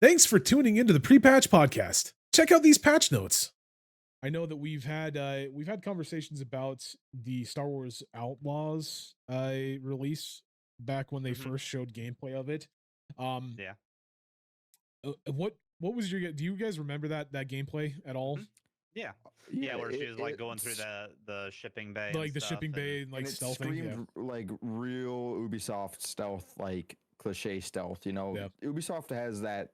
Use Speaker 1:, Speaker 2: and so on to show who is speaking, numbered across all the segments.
Speaker 1: Thanks for tuning into the pre-patch podcast. Check out these patch notes. I know that we've had conversations about the Star Wars Outlaws release back when they
Speaker 2: Mhm.
Speaker 1: first showed gameplay of it. Um,
Speaker 2: Yeah.
Speaker 1: what was your? Do you guys remember that gameplay at all?
Speaker 2: Mhm. Yeah.
Speaker 3: Yeah,
Speaker 2: Yeah, where she was, like, going through
Speaker 3: it's
Speaker 2: the shipping bay and
Speaker 1: Like the
Speaker 2: stuff,
Speaker 1: shipping
Speaker 2: and
Speaker 1: bay and
Speaker 3: and
Speaker 1: like
Speaker 3: it
Speaker 1: stealthing. Yeah,
Speaker 3: screamed like real Ubisoft stealth, like cliche stealth.
Speaker 1: yeah,
Speaker 3: Ubisoft has that.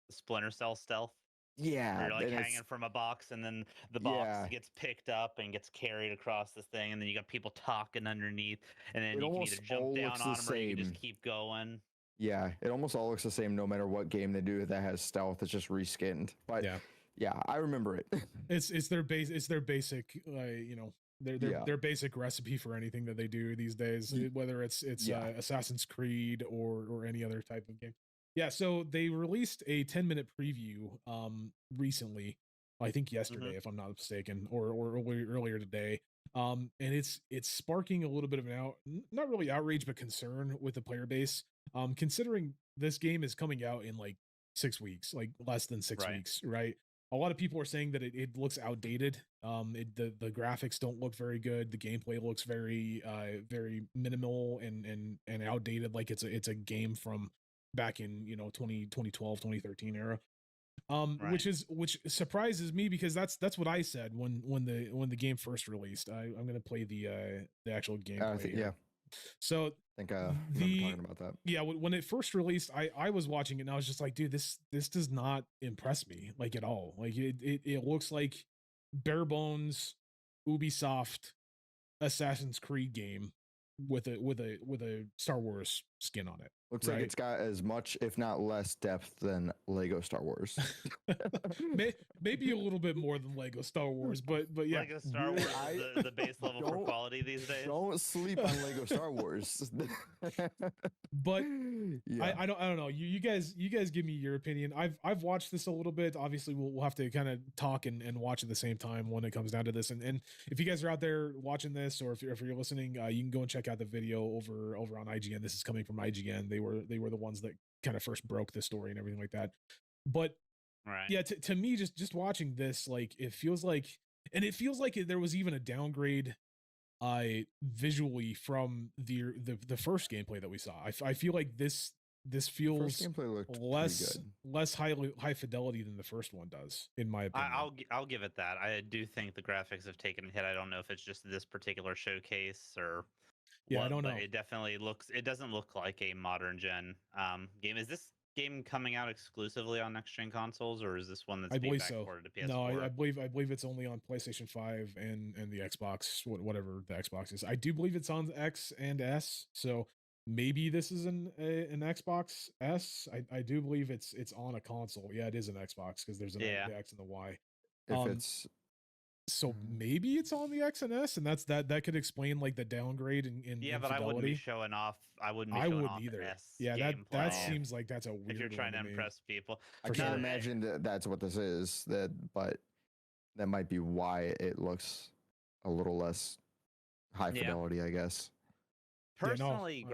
Speaker 2: the Splinter Cell stealth, where
Speaker 3: Yeah,
Speaker 2: you're, like,
Speaker 3: and
Speaker 2: hanging
Speaker 3: it's
Speaker 2: from a box, and then the box
Speaker 3: yeah.
Speaker 2: gets picked up and gets carried across this thing, and then you got people talking underneath, and then
Speaker 3: It
Speaker 2: you can either
Speaker 3: almost
Speaker 2: jump
Speaker 3: all
Speaker 2: down
Speaker 3: looks the
Speaker 2: on them or you can just
Speaker 3: same.
Speaker 2: keep going.
Speaker 3: Yeah, it almost all looks the same no matter what game they do that has stealth. It's just reskinned. But
Speaker 1: yeah.
Speaker 3: yeah, I remember it.
Speaker 1: It's their base. It's their basic.
Speaker 3: Yeah,
Speaker 1: Their basic recipe for anything that they do these days,
Speaker 3: y-
Speaker 1: whether it's
Speaker 3: yeah.
Speaker 1: Assassin's Creed or any other type of game. Yeah, so they released a 10-minute preview recently, I think
Speaker 2: Mhm.
Speaker 1: yesterday, if I'm not mistaken, or earlier today. And it's sparking a little bit of not really outrage, but concern with the player base. Considering this game is coming out in like 6 weeks, like less than six
Speaker 2: Right.
Speaker 1: weeks, right? A lot of people are saying that it looks outdated. The graphics don't look very good. The gameplay looks very minimal and outdated. Like it's a game from back in 2012 2013 era.
Speaker 2: Right.
Speaker 1: Which surprises me because that's what I said when the game first released. I'm gonna play the actual gameplay
Speaker 3: Yeah,
Speaker 1: here. So
Speaker 3: I think I remember
Speaker 1: the
Speaker 3: talking about that.
Speaker 1: yeah, when it first released, I was watching it and I was just like, dude, this does not impress me like at all. Like it looks like bare bones Ubisoft Assassin's Creed game with a Star Wars skin on it,
Speaker 3: Looks like
Speaker 1: right?
Speaker 3: it's got as much, if not less, depth than Lego Star Wars.
Speaker 1: Maybe a little bit more than Lego Star Wars, but yeah.
Speaker 2: Like, Star Wars is
Speaker 3: I
Speaker 2: the base level for
Speaker 3: don't
Speaker 2: quality these days.
Speaker 3: don't sleep on Lego Star Wars.
Speaker 1: But
Speaker 3: Yeah.
Speaker 1: I don't know. You guys give me your opinion. I've watched this a little bit. Obviously, we'll have to kind of talk and watch at the same time when it comes down to this. And if you guys are out there watching this, or if you're listening, you can go and check out the video over on IGN. This is coming from IGN. They were the ones that kind of first broke the story and everything like that. But
Speaker 2: Right.
Speaker 1: yeah, to me, just watching this, like it feels like there was even a downgrade visually from the first gameplay that we saw. I feel like this
Speaker 3: The first
Speaker 1: feels
Speaker 3: gameplay looked pretty
Speaker 1: less
Speaker 3: good.
Speaker 1: less high fidelity than the first one does, in my
Speaker 2: I,
Speaker 1: opinion.
Speaker 2: I'll gi- I'll give it that. I do think the graphics have taken a hit. I don't know if it's just this particular showcase or
Speaker 1: Yeah, I
Speaker 2: what,
Speaker 1: don't
Speaker 2: but
Speaker 1: know.
Speaker 2: it definitely looks. It doesn't look like a modern gen game. Is this game coming out exclusively on next gen consoles, or is this one that's
Speaker 1: I
Speaker 2: being
Speaker 1: believe so.
Speaker 2: backported to
Speaker 1: No, I
Speaker 2: PS4?
Speaker 1: believe it's only on PlayStation 5 and the Xbox, whatever the Xbox is. I do believe it's on X and S, so maybe this is an Xbox S. I do believe it's on a console. Yeah, it is an Xbox because there's
Speaker 2: Yeah.
Speaker 1: the X and the Y.
Speaker 3: If
Speaker 1: Um,
Speaker 3: it's
Speaker 1: so maybe it's on the X and S, and that could explain like the downgrade
Speaker 2: Yeah,
Speaker 1: in
Speaker 2: but I wouldn't be
Speaker 1: fidelity.
Speaker 2: showing off. I wouldn't be
Speaker 1: I
Speaker 2: showing
Speaker 1: wouldn't
Speaker 2: off
Speaker 1: either.
Speaker 2: S
Speaker 1: Yeah, that
Speaker 2: gameplay
Speaker 1: seems like that's a
Speaker 2: if you're
Speaker 1: weird one
Speaker 2: trying
Speaker 1: to
Speaker 2: to
Speaker 1: me.
Speaker 2: impress people.
Speaker 3: I
Speaker 1: For
Speaker 3: can't
Speaker 1: sure.
Speaker 3: imagine that that's what this is. But that might be why it looks a little less high
Speaker 2: Yeah.
Speaker 3: fidelity, I guess.
Speaker 1: Yeah, no,
Speaker 2: Personally,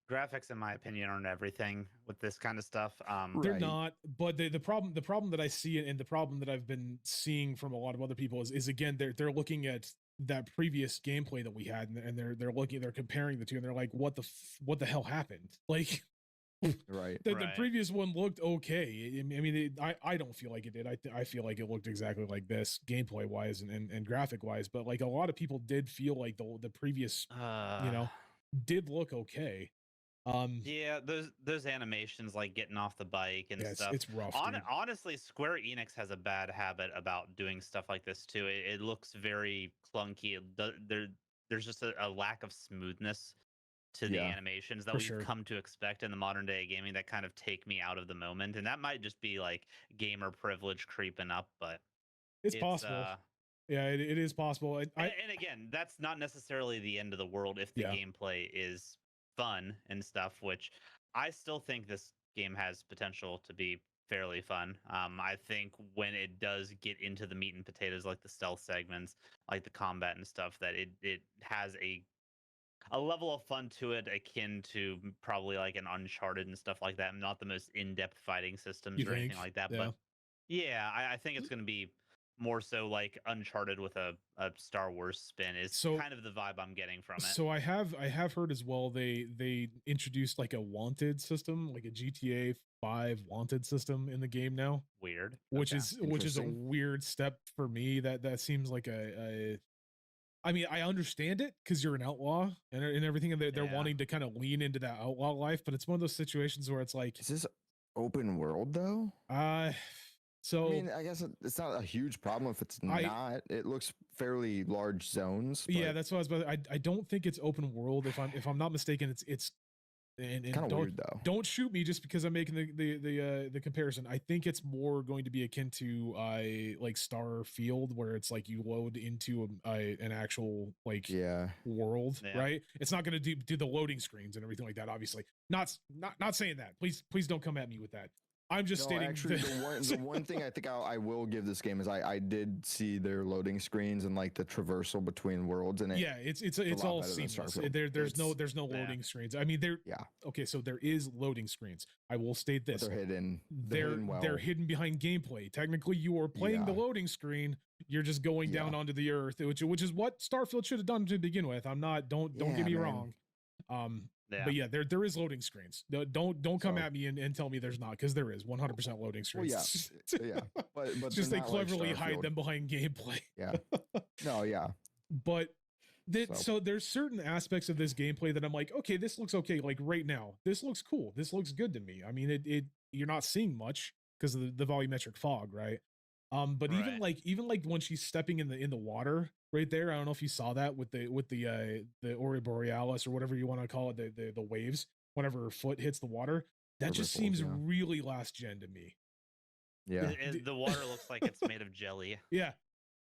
Speaker 2: graphics, in my opinion, aren't everything with this kind of stuff.
Speaker 1: they're
Speaker 3: Right.
Speaker 1: not. But the problem that I see and the problem that I've been seeing from a lot of other people is again they're looking at that previous gameplay that we had and they're comparing the two and they're like what the hell happened like
Speaker 3: Right.
Speaker 1: the
Speaker 2: Right.
Speaker 1: previous one looked okay. I mean I don't feel like it did. I feel like it looked exactly like this gameplay wise and graphic wise, but like a lot of people did feel like the previous you
Speaker 2: Uh,
Speaker 1: know did look okay. um
Speaker 2: yeah, those animations like getting off the bike and
Speaker 1: yeah,
Speaker 2: stuff.
Speaker 1: it's rough, dude.
Speaker 2: Honestly, Square Enix has a bad habit about doing stuff like this too. It looks very clunky. There's just a lack of smoothness to the
Speaker 3: Yeah.
Speaker 2: animations that
Speaker 1: For
Speaker 2: we've
Speaker 1: sure.
Speaker 2: come to expect in the modern day gaming that kind of take me out of the moment. And that might just be like gamer privilege creeping up, but
Speaker 1: It's
Speaker 2: it's
Speaker 1: possible. Yeah, it is possible.
Speaker 2: and again, that's not necessarily the end of the world if the
Speaker 1: Yeah,
Speaker 2: gameplay is fun and stuff, which I still think this game has potential to be fairly fun. I think when it does get into the meat and potatoes, like the stealth segments, like the combat and stuff, that it has a level of fun to it akin to probably like an Uncharted and stuff like that. Not the most in-depth fighting systems
Speaker 1: You
Speaker 2: or anything
Speaker 1: think?
Speaker 2: like that,
Speaker 1: Yeah.
Speaker 2: but yeah, I think it's going to be more so like Uncharted with a Star Wars spin is
Speaker 1: So
Speaker 2: kind of the vibe I'm getting from it.
Speaker 1: so I have heard as well they introduced like a wanted system, like a GTA 5 wanted system in the game now,
Speaker 2: Weird.
Speaker 1: which
Speaker 2: Okay.
Speaker 1: is a
Speaker 3: Interesting.
Speaker 1: weird step for me. That seems like a I mean, I understand it because you're an outlaw and everything, and they're
Speaker 2: Yeah.
Speaker 1: wanting to kind of lean into that outlaw life, but it's one of those situations where it's like,
Speaker 3: Is this open world though?
Speaker 1: so
Speaker 3: I mean, I guess it's not a huge problem if it's
Speaker 1: I-
Speaker 3: not. It looks fairly large zones. But
Speaker 1: yeah, that's what I was about. I don't think it's open world. If I'm not mistaken, it's and
Speaker 3: kind of
Speaker 1: don't
Speaker 3: weird though.
Speaker 1: don't shoot me just because I'm making the comparison. I think it's more going to be akin to like Starfield, where it's like you load into an actual like
Speaker 3: Yeah.
Speaker 1: world,
Speaker 2: Yeah.
Speaker 1: right? It's not going to do the loading screens and everything like that. Obviously, not saying that. Please don't come at me with that. I'm just
Speaker 3: No,
Speaker 1: stating
Speaker 3: actually,
Speaker 1: that-
Speaker 3: the one thing I think I will give this game is I did see their loading screens and like the traversal between worlds, and
Speaker 1: yeah, it's
Speaker 3: lot
Speaker 1: all
Speaker 3: better than
Speaker 1: seamless.
Speaker 3: Starfield.
Speaker 1: There's no
Speaker 2: Yeah.
Speaker 1: loading screens. I mean,
Speaker 3: yeah,
Speaker 1: okay, so there is loading screens. I will state
Speaker 3: but
Speaker 1: this:
Speaker 3: they're hidden. They're hidden well.
Speaker 1: they're hidden behind gameplay. Technically, you are playing the
Speaker 3: Yeah.
Speaker 1: loading screen. You're just going down
Speaker 3: Yeah.
Speaker 1: onto the earth, which is what Starfield should have done to begin with. I'm not. Don't
Speaker 3: Yeah,
Speaker 1: get me
Speaker 3: man.
Speaker 1: wrong.
Speaker 2: Yeah.
Speaker 1: But yeah, there is loading screens. Don't come
Speaker 3: So-
Speaker 1: at me and tell me there's not, because there is 100% loading
Speaker 3: Well,
Speaker 1: screens.
Speaker 3: yeah, but
Speaker 1: It's just they
Speaker 3: they're not like
Speaker 1: cleverly hide
Speaker 3: Starfield.
Speaker 1: them behind gameplay.
Speaker 3: Yeah. No, yeah.
Speaker 1: But
Speaker 3: So-
Speaker 1: so there's certain aspects of this gameplay that I'm like, okay, this looks okay. Like right now, this looks cool. This looks good to me. I mean, it you're not seeing much because of the volumetric fog, right? But even
Speaker 2: Right.
Speaker 1: like when she's stepping in the water right there, I don't know if you saw that with the Aurora Borealis or whatever you want to call it, the waves. Whenever her foot hits the water, that
Speaker 3: The
Speaker 1: just
Speaker 3: ripples,
Speaker 1: seems
Speaker 3: yeah.
Speaker 1: really last gen to me.
Speaker 3: Yeah.
Speaker 2: The water looks like it's made of jelly.
Speaker 1: Yeah,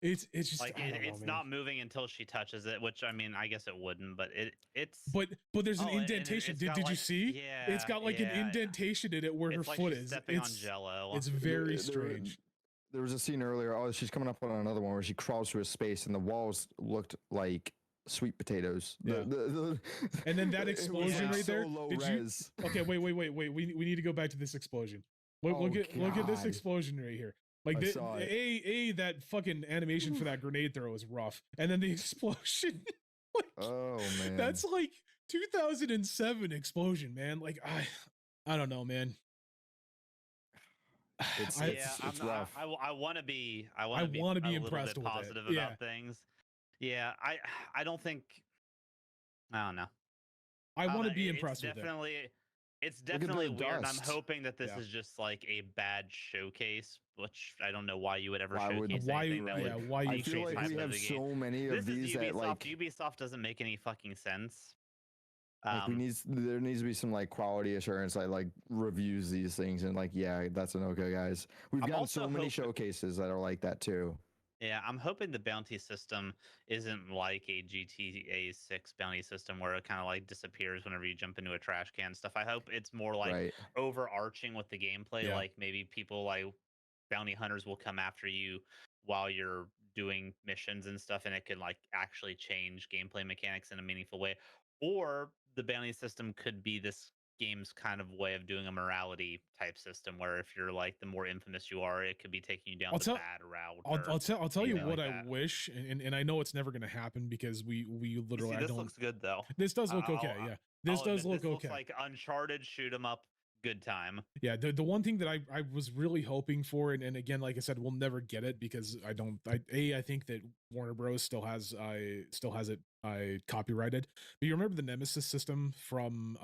Speaker 1: it's just
Speaker 2: Like
Speaker 1: I don't know,
Speaker 2: it's
Speaker 1: man.
Speaker 2: not moving until she touches it, which I mean, I guess it wouldn't, but it's.
Speaker 1: But there's an
Speaker 2: Oh, and it-
Speaker 1: indentation.
Speaker 2: it's
Speaker 1: Did
Speaker 2: got,
Speaker 1: you
Speaker 2: like-
Speaker 1: see?
Speaker 2: Yeah,
Speaker 1: It's got like an
Speaker 2: yeah.
Speaker 1: indentation in it where her
Speaker 2: It's like
Speaker 1: foot
Speaker 2: she's
Speaker 1: is.
Speaker 2: stepping on
Speaker 1: It's
Speaker 2: jello.
Speaker 1: it's very
Speaker 3: There-
Speaker 1: strange.
Speaker 3: There was a scene earlier. Oh, she's coming up on another one where she crawls through a space, and the walls looked like sweet potatoes.
Speaker 1: Yeah. And then that
Speaker 3: it was,
Speaker 1: explosion
Speaker 2: right
Speaker 1: there,
Speaker 3: So low
Speaker 1: did you-
Speaker 3: res.
Speaker 1: Okay, wait. We need to go back to this explosion. Look
Speaker 3: Oh,
Speaker 1: at this
Speaker 3: God.
Speaker 1: explosion right here. Like
Speaker 3: I saw it.
Speaker 1: that fucking animation for that grenade throw is rough, and then the explosion. Like,
Speaker 3: Oh man.
Speaker 1: that's like 2007 explosion, man. Like I don't know, man.
Speaker 3: It's-
Speaker 1: I-
Speaker 3: it's-
Speaker 2: Yeah,
Speaker 3: rough.
Speaker 2: I want to be. I
Speaker 1: I
Speaker 2: want to be.
Speaker 1: wanna be
Speaker 2: a little
Speaker 1: impressed
Speaker 2: bit
Speaker 1: with it.
Speaker 2: positive
Speaker 1: Yeah.
Speaker 2: about things. Yeah, I don't think. I don't know.
Speaker 1: I
Speaker 2: don't
Speaker 1: want to
Speaker 2: know,
Speaker 1: be
Speaker 2: it's
Speaker 1: impressed with it.
Speaker 2: definitely. It's
Speaker 3: Look at
Speaker 2: definitely
Speaker 3: the
Speaker 2: weird. And I'm
Speaker 3: dust.
Speaker 2: hoping that this
Speaker 1: Yeah.
Speaker 2: is just like a bad showcase, which I don't know why you would ever
Speaker 3: Why would-
Speaker 2: showcase
Speaker 1: Why-
Speaker 2: anything that
Speaker 1: yeah,
Speaker 2: would.
Speaker 1: why
Speaker 3: I
Speaker 1: you
Speaker 3: feel
Speaker 1: showcase
Speaker 3: like
Speaker 2: hype
Speaker 3: we
Speaker 2: of
Speaker 3: have
Speaker 2: the game.
Speaker 3: so many of
Speaker 2: This
Speaker 3: these
Speaker 2: is
Speaker 3: that
Speaker 2: Ubisoft.
Speaker 3: like,
Speaker 2: Ubisoft doesn't make any fucking sense.
Speaker 3: like there needs to be some like quality assurance that like reviews these things and like, yeah, that's an okay, guys. We've
Speaker 2: I'm
Speaker 3: gotten
Speaker 2: also
Speaker 3: so many
Speaker 2: hoping-
Speaker 3: showcases that are like that too.
Speaker 2: Yeah, I'm hoping the bounty system isn't like a GTA 6 bounty system where it kind of like disappears whenever you jump into a trash can and stuff. I hope it's more like
Speaker 3: Right.
Speaker 2: overarching with the gameplay.
Speaker 1: Yeah.
Speaker 2: Like maybe people like bounty hunters will come after you while you're doing missions and stuff, and it could like actually change gameplay mechanics in a meaningful way. Or the bounty system could be this game's kind of way of doing a morality type system where if you're like the more infamous you are, it could be taking you down
Speaker 1: I'll
Speaker 2: the
Speaker 1: tell-
Speaker 2: bad route.
Speaker 1: I'll tell you
Speaker 2: anything
Speaker 1: what
Speaker 2: like
Speaker 1: I
Speaker 2: that.
Speaker 1: wish, and I know it's never going to happen because we
Speaker 2: You
Speaker 1: literally
Speaker 2: see,
Speaker 1: I
Speaker 2: this
Speaker 1: don't.
Speaker 2: looks good though.
Speaker 1: This does look okay.
Speaker 2: I'll-
Speaker 1: Yeah, this
Speaker 2: I'll
Speaker 1: does
Speaker 2: admit,
Speaker 1: look
Speaker 2: this
Speaker 1: okay.
Speaker 2: Looks like Uncharted shoot 'em up. Good time.
Speaker 1: Yeah, the one thing that I was really hoping for, and again, like I said, we'll never get it because I think that Warner Bros still has it copyrighted. But you remember the Nemesis system from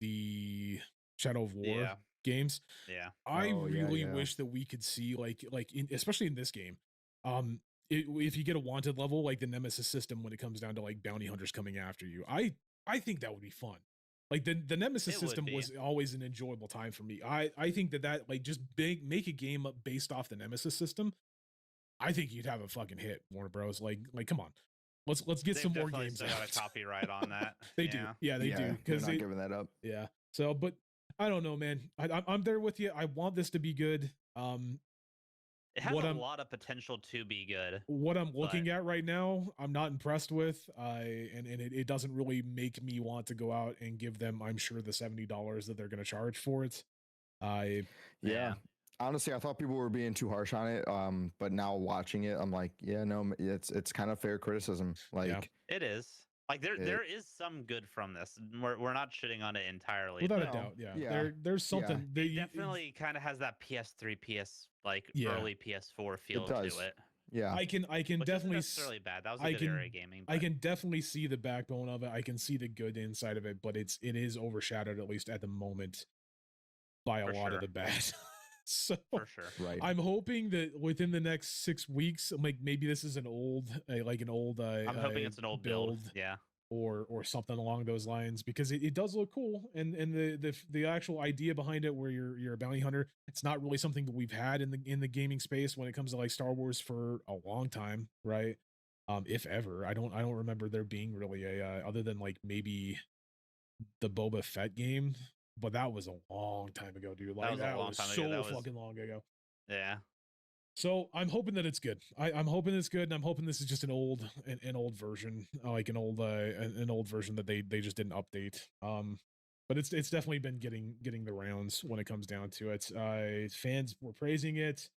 Speaker 1: the Shadow of War
Speaker 2: Yeah.
Speaker 1: games?
Speaker 2: Yeah.
Speaker 1: I
Speaker 3: Oh, yeah,
Speaker 1: really
Speaker 3: yeah.
Speaker 1: wish that we could see especially in this game, if you get a wanted level like the Nemesis system when it comes down to like bounty hunters coming after you, I think that would be fun. Like the Nemesis
Speaker 2: It would
Speaker 1: system
Speaker 2: be.
Speaker 1: was always an enjoyable time for me. I think that like just make a game up based off the Nemesis system. I think you'd have a fucking hit, Warner Bros. Like come on, let's get
Speaker 2: They've
Speaker 1: some more
Speaker 2: definitely
Speaker 1: games
Speaker 2: still got
Speaker 1: out.
Speaker 2: a copyright on that.
Speaker 1: They do, yeah, they do,
Speaker 3: they're
Speaker 1: because
Speaker 3: not giving that up.
Speaker 1: yeah. So, but I don't know, man. I'm there with you. I want this to be good.
Speaker 2: It has
Speaker 1: What
Speaker 2: a
Speaker 1: I'm-
Speaker 2: lot of potential to be good.
Speaker 1: What I'm looking at right now, I'm not impressed with. And it doesn't really make me want to go out and give them, I'm sure, the $70 that they're going to charge for it.
Speaker 3: Yeah.
Speaker 2: Yeah.
Speaker 3: Honestly, I thought people were being too harsh on it. But now watching it, I'm like, yeah, no, it's kind of fair criticism. Like,
Speaker 2: It is. Like there is some good from this. We're not shitting on it entirely.
Speaker 1: Without a
Speaker 2: but
Speaker 1: doubt, yeah.
Speaker 3: yeah,
Speaker 1: There's something.
Speaker 2: it definitely kind of has that PS3,
Speaker 1: Yeah.
Speaker 2: early PS4 feel
Speaker 3: does.
Speaker 2: to it.
Speaker 3: yeah,
Speaker 1: I can
Speaker 2: Which
Speaker 1: definitely
Speaker 2: isn't necessarily bad. That was a
Speaker 1: I
Speaker 2: good
Speaker 1: can-
Speaker 2: era of gaming.
Speaker 1: I
Speaker 2: but-
Speaker 1: can definitely see the backbone of it. I can see the good inside of it, but it is overshadowed, at least at the moment, by a
Speaker 2: For
Speaker 1: lot
Speaker 2: sure.
Speaker 1: of the bad. So
Speaker 2: for sure.
Speaker 3: right.
Speaker 1: I'm hoping that within the next 6 weeks, like maybe this is an old,
Speaker 2: I'm hoping it's an old build. Yeah.
Speaker 1: or something along those lines, because it does look cool, and the actual idea behind it, where you're a bounty hunter, it's not really something that we've had in the gaming space when it comes to like Star Wars for a long time, right? If ever. I don't remember there being really a other than like maybe the Boba Fett game, but that was a long time ago, dude. Like
Speaker 2: was a long time ago.
Speaker 1: so
Speaker 2: That was-
Speaker 1: fucking long ago.
Speaker 2: Yeah.
Speaker 1: So I'm hoping that it's good. I'm hoping it's good, and I'm hoping this is just an old version, like an old version that they just didn't update. But it's definitely been getting the rounds when it comes down to it. Fans were praising it.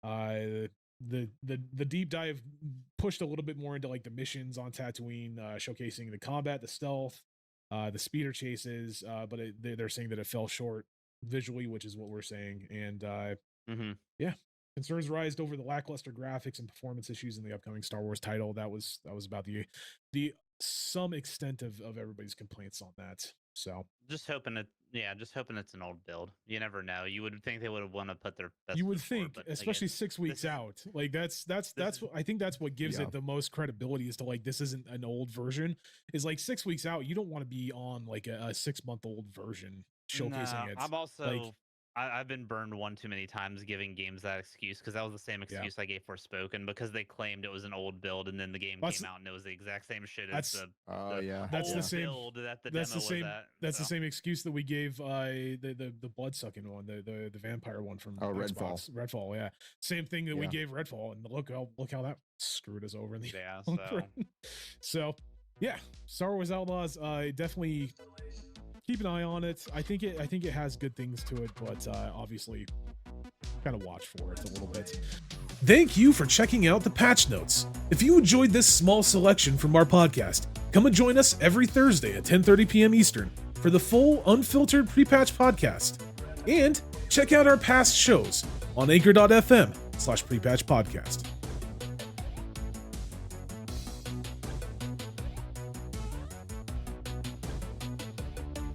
Speaker 1: The deep dive pushed a little bit more into like the missions on Tatooine, showcasing the combat, the stealth, the speeder chases. But they're saying that it fell short visually, which is what we're saying, and
Speaker 2: Mm-hmm.
Speaker 1: concerns raised over the lackluster graphics and performance issues in the upcoming Star Wars title. That was about the some extent of everybody's complaints on that. So
Speaker 2: Just hoping it's an old build. You never know. You would think they would have want to put their best.
Speaker 1: you would
Speaker 2: foot forward,
Speaker 1: think,
Speaker 2: but
Speaker 1: especially
Speaker 2: again,
Speaker 1: 6 weeks
Speaker 2: this is-
Speaker 1: out, like that's
Speaker 2: is-
Speaker 1: what I think that's what gives
Speaker 3: Yeah.
Speaker 1: it the most credibility, is to like, this isn't an old version. Is like 6 weeks out, you don't want to be on like a 6-month-old version showcasing
Speaker 2: No,
Speaker 1: it.
Speaker 2: I'm also.
Speaker 1: like-
Speaker 2: I've been burned one too many times giving games that excuse, because that was the same excuse I gave Forspoken, because they claimed it was an old build, and then the game
Speaker 1: That's-
Speaker 2: came out and it was the exact same shit as
Speaker 1: that's-
Speaker 2: the
Speaker 3: Oh yeah.
Speaker 1: That's the
Speaker 2: old
Speaker 1: same-
Speaker 2: build that the
Speaker 1: that's
Speaker 2: demo
Speaker 1: the same
Speaker 2: was at.
Speaker 1: That's the
Speaker 2: so.
Speaker 1: same excuse that we gave the blood sucking one, the vampire one from Xbox. Redfall, yeah. Same thing that we
Speaker 3: Yeah.
Speaker 1: gave Redfall, and look how that screwed us over in the
Speaker 2: Yeah,
Speaker 1: long
Speaker 2: so
Speaker 1: run. So yeah, Star Wars Outlaws, definitely keep an eye on it. I think it has good things to it, but obviously kind of watch for it a little bit. Thank you for checking out the patch notes. If you enjoyed this small selection from our podcast, come and join us every Thursday at 10:30 p.m. Eastern for the full unfiltered pre-patch podcast. And check out our past shows on anchor.fm/prepatch podcast.